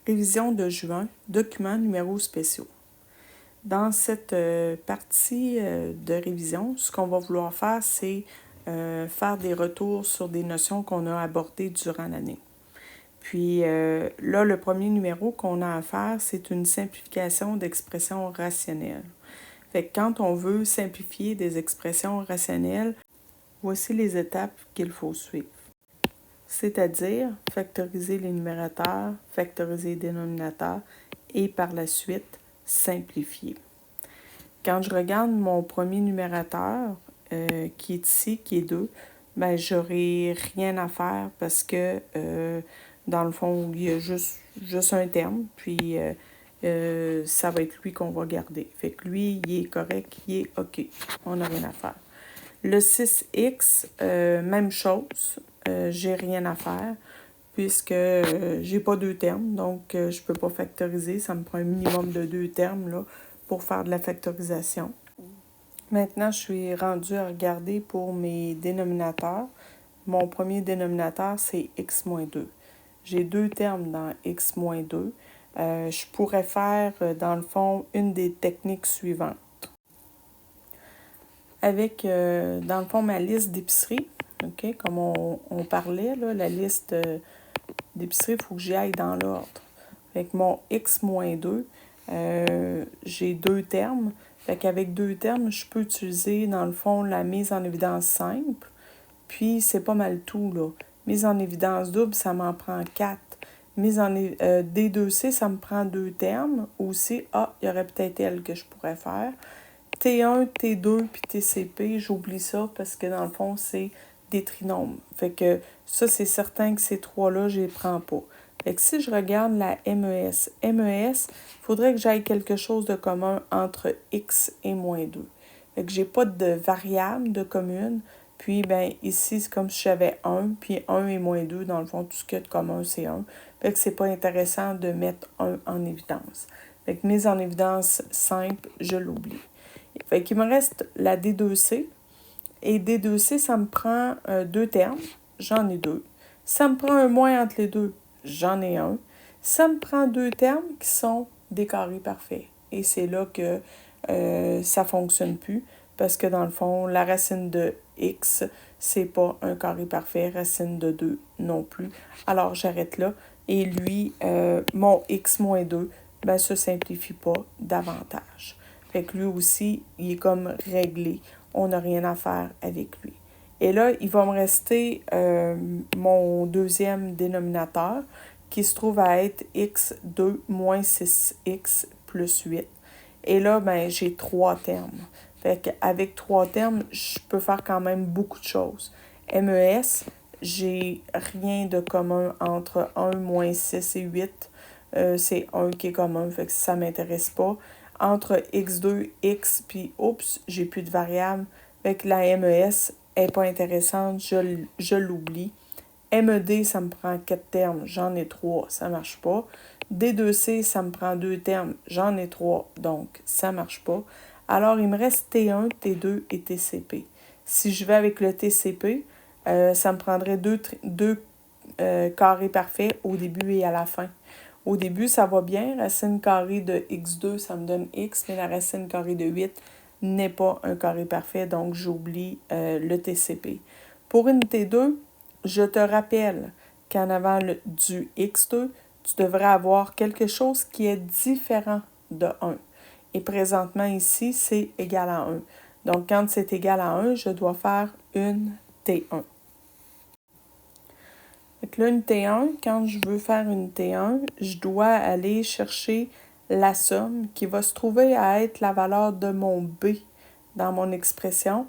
Révision de juin, documents numéros spéciaux. Dans cette partie de révision, ce qu'on va vouloir faire, c'est faire des retours sur des notions qu'on a abordées durant l'année. Puis là, le premier numéro qu'on a à faire, c'est une simplification d'expressions rationnelles. Fait que quand on veut simplifier des expressions rationnelles, voici les étapes qu'il faut suivre. C'est-à-dire factoriser les numérateurs, factoriser les dénominateurs et par la suite simplifier. Quand je regarde mon premier numérateur qui est ici, qui est 2, ben j'aurai rien à faire parce que dans le fond, il y a juste un terme, puis ça va être lui qu'on va garder. Fait que lui, il est correct, il est OK. On n'a rien à faire. Le 6x, même chose, j'ai rien à faire puisque j'ai pas 2 termes, donc je peux pas factoriser. Ça me prend un minimum de 2 termes là, pour faire de la factorisation. Maintenant, je suis rendue à regarder pour mes dénominateurs. Mon premier dénominateur, c'est x-2. J'ai 2 termes dans x-2. Je pourrais faire, dans le fond, une des techniques suivantes. Avec, dans le fond, ma liste d'épicerie, OK, comme on parlait, là, la liste d'épicerie, il faut que j'y aille dans l'ordre. Avec mon x-2, j'ai 2 termes. Fait qu'avec 2 termes, je peux utiliser, dans le fond, la mise en évidence simple. Puis, c'est pas mal tout, là. Mise en évidence double, ça m'en prend 4. Mise en D2C, ça me prend 2 termes. Aussi, il y aurait peut-être elle que je pourrais faire. T1, T2 puis TCP, j'oublie ça parce que dans le fond, c'est des trinômes. Fait que ça, c'est certain que ces 3-là, je les prends pas. Fait que si je regarde la MES, il faudrait que j'aille quelque chose de commun entre X et moins 2. Fait que j'ai pas de variable de commune. Puis, ben ici, c'est comme si j'avais 1, puis 1 et moins 2, dans le fond, tout ce qu'il y a de commun, c'est 1. Fait que c'est pas intéressant de mettre 1 en évidence. Fait que mise en évidence simple, je l'oublie. Fait qu'il me reste la D2C. Et D2C, ça me prend 2 termes. J'en ai 2. Ça me prend un moins entre les deux. J'en ai un. Ça me prend 2 termes qui sont des carrés parfaits. Et c'est là que ça ne fonctionne plus. Parce que dans le fond, la racine de x, c'est pas un carré parfait. Racine de 2 non plus. Alors, j'arrête là. Et lui, mon x-2, ben, se simplifie pas davantage. Fait que lui aussi, il est comme réglé. On n'a rien à faire avec lui. Et là, il va me rester mon deuxième dénominateur qui se trouve à être x2 moins 6x plus 8. Et là, ben, j'ai 3 termes. Fait qu'avec 3 termes, je peux faire quand même beaucoup de choses. MES, j'ai rien de commun entre 1 moins 6 et 8. C'est 1 qui est commun, fait que ça ne m'intéresse pas. Entre x2, x, puis oups, j'ai plus de variables. Fait que la MES n'est pas intéressante, je l'oublie. MED, ça me prend 4 termes, j'en ai 3, ça ne marche pas. D2C, ça me prend 2 termes, j'en ai 3, donc ça ne marche pas. Alors, il me reste T1, T2 et TCP. Si je vais avec le TCP, ça me prendrait 2 carrés parfaits au début et à la fin. Au début, ça va bien. Racine carrée de x2, ça me donne x, mais la racine carrée de 8 n'est pas un carré parfait, donc j'oublie le TCP. Pour une T2, je te rappelle qu'en avant du x2, tu devrais avoir quelque chose qui est différent de 1. Et présentement, ici, c'est égal à 1. Donc, quand c'est égal à 1, je dois faire une T1. Donc là, une T1, quand je veux faire une T1, je dois aller chercher la somme qui va se trouver à être la valeur de mon B dans mon expression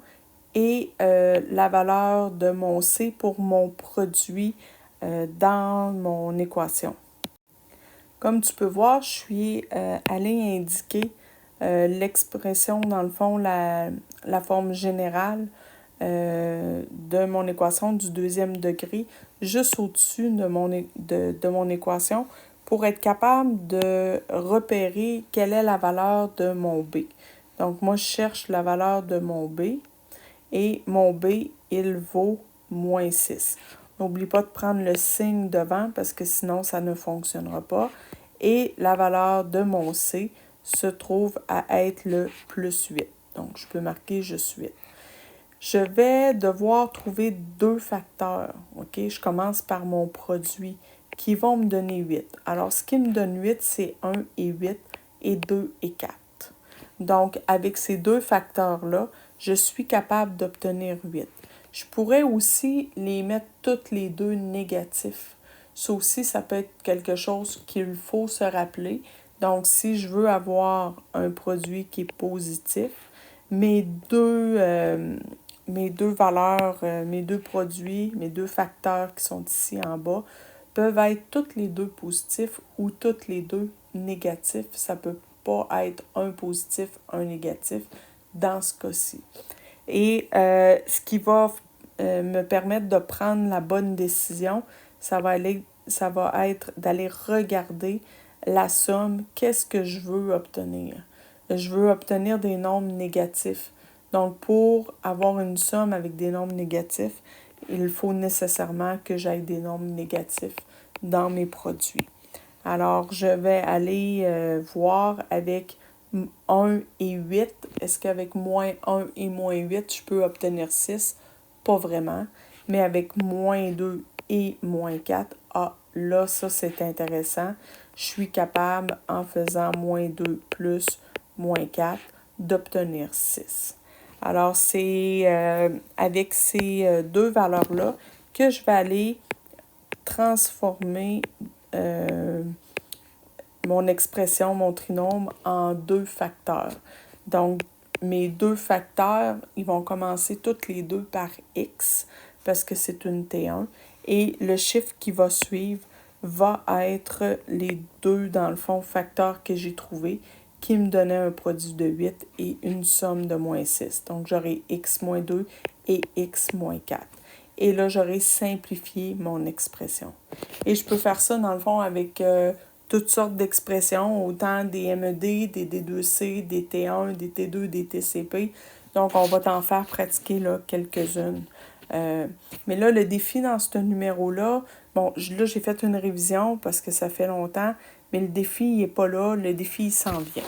et la valeur de mon C pour mon produit dans mon équation. Comme tu peux voir, je suis allée indiquer l'expression, dans le fond, la forme générale de mon équation du deuxième degré, juste au-dessus de mon équation, pour être capable de repérer quelle est la valeur de mon B. Donc, moi, je cherche la valeur de mon B et mon B, il vaut moins 6. N'oublie pas de prendre le signe devant parce que sinon, ça ne fonctionnera pas. et la valeur de mon C se trouve à être le plus 8. Donc, je peux marquer juste 8. Je vais devoir trouver deux facteurs, OK? Je commence par mon produit qui vont me donner 8. Alors, ce qui me donne 8, c'est 1 et 8 et 2 et 4. Donc, avec ces deux facteurs-là, je suis capable d'obtenir 8. Je pourrais aussi les mettre toutes les deux négatifs. Ça aussi, ça peut être quelque chose qu'il faut se rappeler. Donc, si je veux avoir un produit qui est positif, mes deux valeurs, mes deux produits, mes deux facteurs qui sont ici en bas, peuvent être toutes les deux positifs ou toutes les deux négatifs. Ça peut pas être un positif, un négatif dans ce cas-ci. Et ce qui va me permettre de prendre la bonne décision, ça va être d'aller regarder la somme, qu'est-ce que je veux obtenir. Je veux obtenir des nombres négatifs. Donc, pour avoir une somme avec des nombres négatifs, il faut nécessairement que j'aille des nombres négatifs dans mes produits. Alors, je vais aller voir avec 1 et 8. Est-ce qu'avec moins 1 et moins 8, je peux obtenir 6? Pas vraiment. Mais avec moins 2 et moins 4, là, ça, c'est intéressant. Je suis capable, en faisant moins 2 plus moins 4, d'obtenir 6. Alors, c'est avec ces deux valeurs-là que je vais aller transformer mon expression, mon trinôme, en deux facteurs. Donc, mes deux facteurs, ils vont commencer toutes les deux par x, parce que c'est une T1. Et le chiffre qui va suivre va être les deux, dans le fond, facteurs que j'ai trouvés, qui me donnaient un produit de 8 et une somme de moins 6. Donc, j'aurai x moins 2 et x moins 4. Et là, j'aurai simplifié mon expression. Et je peux faire ça, dans le fond, avec toutes sortes d'expressions, autant des MED, des D2C, des T1, des T2, des TCP. Donc, on va t'en faire pratiquer là, quelques-unes. Mais là, le défi dans ce numéro-là, bon, là, j'ai fait une révision parce que ça fait longtemps, mais le défi, il n'est pas là. Le défi, il s'en vient.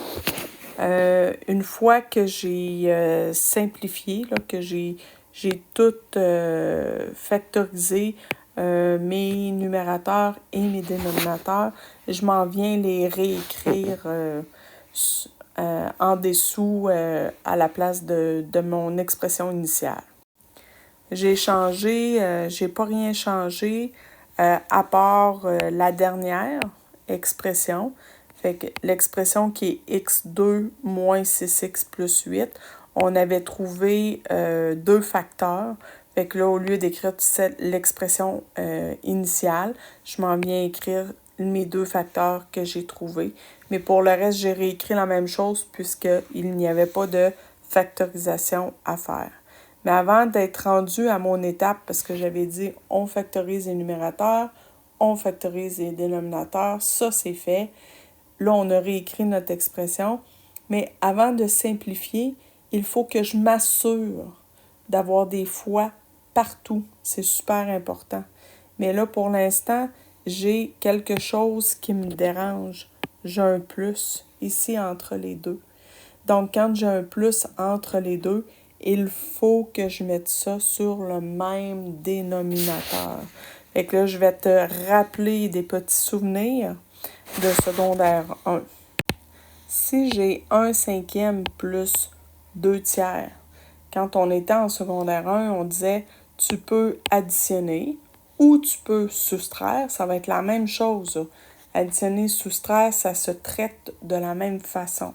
Une fois que j'ai simplifié, là, que j'ai tout factorisé, mes numérateurs et mes dénominateurs, je m'en viens les réécrire en dessous à la place de mon expression initiale. J'ai pas rien changé à part la dernière expression. Fait que l'expression qui est x2 moins 6x plus 8, on avait trouvé deux facteurs. Fait que là, au lieu d'écrire l'expression initiale, je m'en viens écrire mes deux facteurs que j'ai trouvés. Mais pour le reste, j'ai réécrit la même chose puisqu'il n'y avait pas de factorisation à faire. Mais avant d'être rendu à mon étape, parce que j'avais dit on factorise les numérateurs, on factorise les dénominateurs, ça c'est fait. Là, on a réécrit notre expression. Mais avant de simplifier, il faut que je m'assure d'avoir des fois partout. C'est super important. Mais là, pour l'instant, j'ai quelque chose qui me dérange. J'ai un plus ici entre les deux. Donc, quand j'ai un plus entre les deux, il faut que je mette ça sur le même dénominateur. Fait que là, je vais te rappeler des petits souvenirs de secondaire 1. Si j'ai 1/5 plus 2/3, quand on était en secondaire 1, on disait tu peux additionner ou tu peux soustraire. Ça va être la même chose. Additionner, soustraire, ça se traite de la même façon.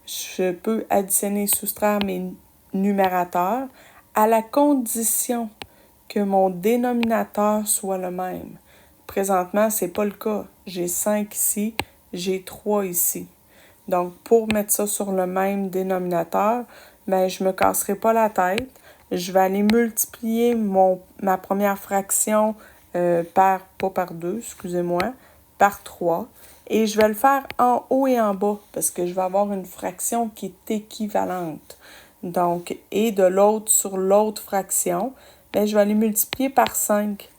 Je peux additionner, soustraire mes numérateurs à la condition que mon dénominateur soit le même. Présentement, ce n'est pas le cas. J'ai 5 ici, j'ai 3 ici. Donc, pour mettre ça sur le même dénominateur, ben, je ne me casserai pas la tête. Je vais aller multiplier ma première fraction pas par 2, excusez-moi, par 3. Et je vais le faire en haut et en bas parce que je vais avoir une fraction qui est équivalente. Donc, et de l'autre sur l'autre fraction, ben, je vais aller multiplier par 5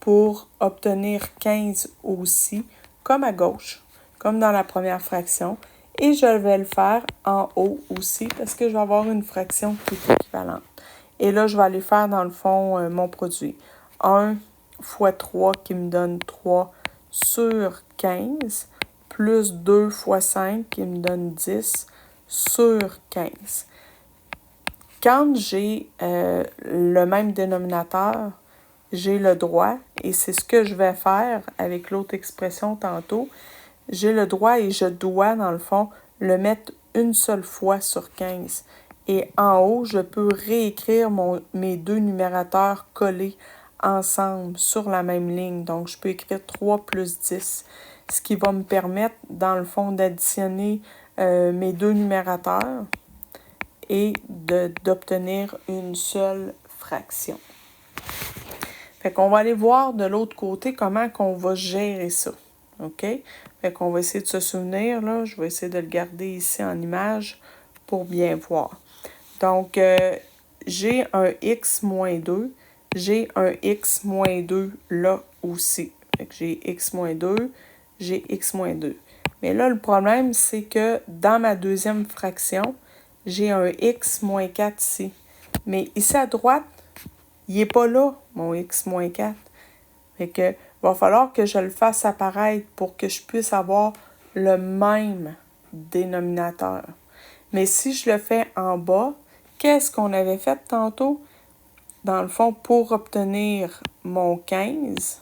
pour obtenir 15 aussi, comme à gauche. comme dans la première fraction. Et je vais le faire en haut aussi parce que je vais avoir une fraction qui est équivalente. Et là, je vais aller faire dans le fond mon produit. 1 fois 3 qui me donne 3 sur 15, plus 2 fois 5 qui me donne 10 sur 15. Quand j'ai le même dénominateur, j'ai le droit, et c'est ce que je vais faire avec l'autre expression tantôt, j'ai le droit et je dois, dans le fond, le mettre une seule fois sur 15. Et en haut, je peux réécrire mes deux numérateurs collés ensemble sur la même ligne. Donc, je peux écrire 3 plus 10, ce qui va me permettre, dans le fond, d'additionner mes deux numérateurs et d'obtenir une seule fraction. Fait qu'on va aller voir de l'autre côté comment qu'on va gérer ça. OK? Fait qu'on va essayer de se souvenir, là. Je vais essayer de le garder ici en image pour bien voir. Donc, j'ai un x moins 2. J'ai un x moins 2 là aussi. Fait que j'ai x moins 2, j'ai x moins 2. Mais là, le problème, c'est que dans ma deuxième fraction, j'ai un x moins 4 ici. Mais ici à droite, il n'est pas là, mon x moins 4. Fait que va falloir que je le fasse apparaître pour que je puisse avoir le même dénominateur. Mais si je le fais en bas, qu'est-ce qu'on avait fait tantôt? Dans le fond, pour obtenir mon 15,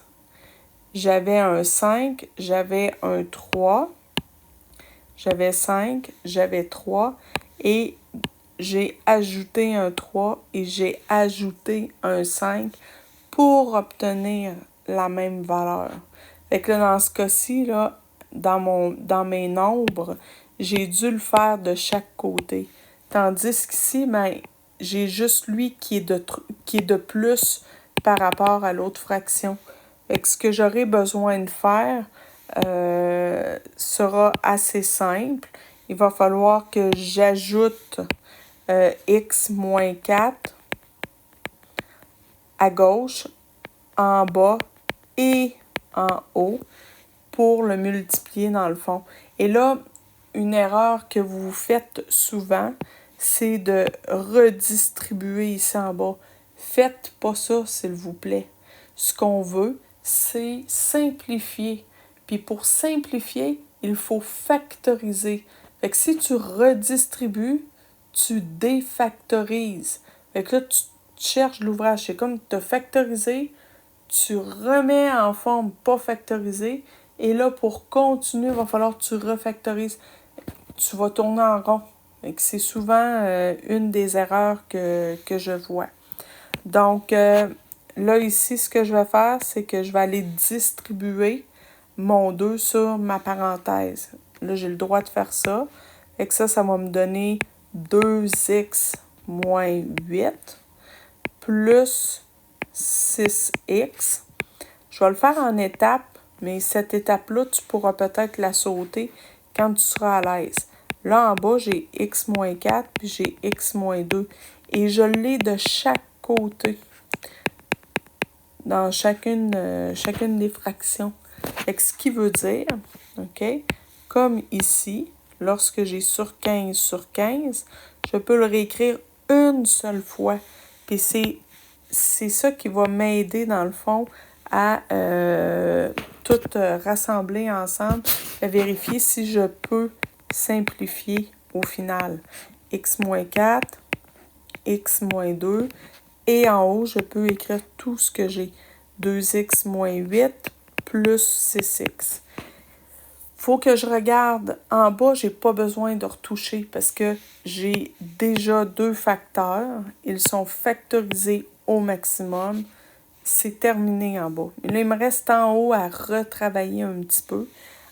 j'avais un 5, j'avais un 3, j'avais 5, j'avais 3, et j'ai ajouté un 3 et j'ai ajouté un 5 pour obtenir la même valeur. Fait que là, dans ce cas-ci, là, dans mes nombres, j'ai dû le faire de chaque côté. Tandis qu'ici, ben, j'ai juste lui qui est de plus par rapport à l'autre fraction. Fait que ce que j'aurai besoin de faire sera assez simple. Il va falloir que j'ajoute x moins 4 à gauche, en bas et en haut pour le multiplier dans le fond. Et là, une erreur que vous faites souvent, c'est de redistribuer ici en bas. Faites pas ça, s'il vous plaît. Ce qu'on veut, c'est simplifier. Puis pour simplifier, il faut factoriser. Fait que si tu redistribues, tu défactorises. Fait que là, tu cherches l'ouvrage. C'est comme te factoriser, tu remets en forme pas factorisée, et là, pour continuer, il va falloir que tu refactorises. Tu vas tourner en rond. C'est souvent une des erreurs que je vois. Donc, là, ici, ce que je vais faire, c'est que je vais aller distribuer mon 2 sur ma parenthèse. Là, j'ai le droit de faire ça. Fait que ça va me donner 2x moins 8 plus 6x. Je vais le faire en étapes, mais cette étape-là, tu pourras peut-être la sauter quand tu seras à l'aise. Là, en bas, j'ai x moins 4, puis j'ai x moins 2. Et je l'ai de chaque côté, dans chacune des fractions. Fait que ce qui veut dire, OK, comme ici, lorsque j'ai sur 15, je peux le réécrire une seule fois. Puis c'est ça qui va m'aider, dans le fond, à tout rassembler ensemble, à vérifier si je peux simplifier au final. X moins 4, X moins 2, et en haut, je peux écrire tout ce que j'ai. 2x moins 8 plus 6x. Faut que je regarde en bas, j'ai pas besoin de retoucher parce que j'ai déjà deux facteurs. Ils sont factorisés au maximum. C'est terminé en bas. Là, il me reste en haut à retravailler un petit peu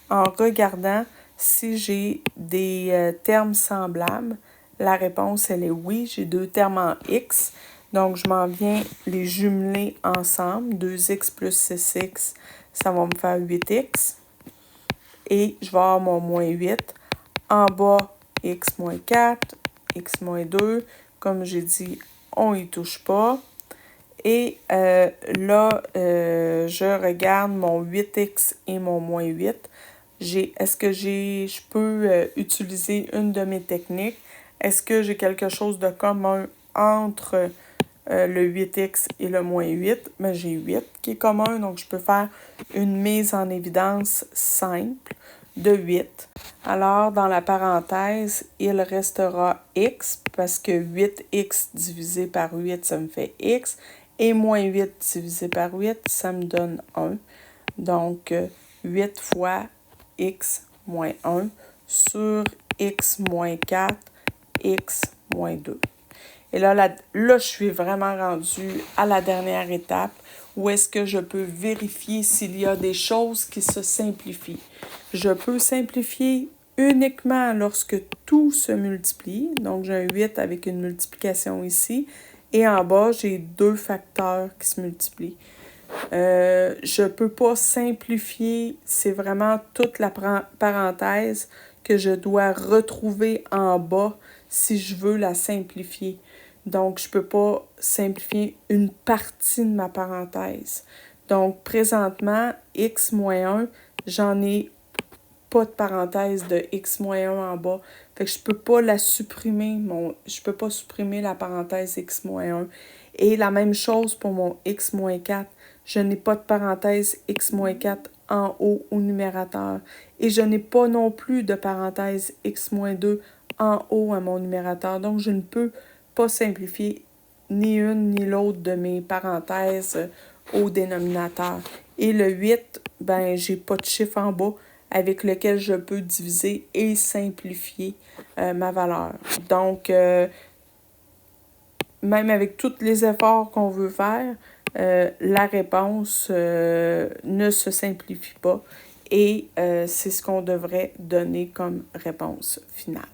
en regardant si j'ai des termes semblables. La réponse, elle est oui. J'ai deux termes en x. Donc, je m'en viens les jumeler ensemble. 2x plus 6x, ça va me faire 8x. Et je vais avoir mon moins 8. En bas, x moins 4, x moins 2. Comme j'ai dit, on y touche pas. Et là, je regarde mon 8x et mon moins 8. Est-ce que je peux utiliser une de mes techniques? Est-ce que j'ai quelque chose de commun entre le 8x et le moins 8? Mais j'ai 8 qui est commun, donc je peux faire une mise en évidence simple de 8. Alors, dans la parenthèse, il restera x, parce que 8x divisé par 8, ça me fait x, et moins 8 divisé par 8, ça me donne 1. Donc, 8 fois x moins 1 sur x moins 4, x moins 2. Et là, je suis vraiment rendue à la dernière étape où est-ce que je peux vérifier s'il y a des choses qui se simplifient. Je peux simplifier uniquement lorsque tout se multiplie. Donc, j'ai un 8 avec une multiplication ici. Et en bas, j'ai 2 facteurs qui se multiplient. Je ne peux pas simplifier, c'est vraiment toute la parenthèse que je dois retrouver en bas si je veux la simplifier. Donc, je ne peux pas simplifier une partie de ma parenthèse. Donc, présentement, x moins 1, j'en ai pas de parenthèse de x moins 1 en bas. Fait que je peux pas la supprimer, je peux pas supprimer la parenthèse x moins 1. Et la même chose pour mon x moins 4. Je n'ai pas de parenthèse x moins 4 en haut au numérateur. Et je n'ai pas non plus de parenthèse x moins 2 en haut à mon numérateur. Donc, je ne peux pas simplifier ni une ni l'autre de mes parenthèses au dénominateur. Et le 8, ben, j'ai pas de chiffre en bas avec lequel je peux diviser et simplifier ma valeur. Donc, même avec tous les efforts qu'on veut faire, la réponse ne se simplifie pas et c'est ce qu'on devrait donner comme réponse finale.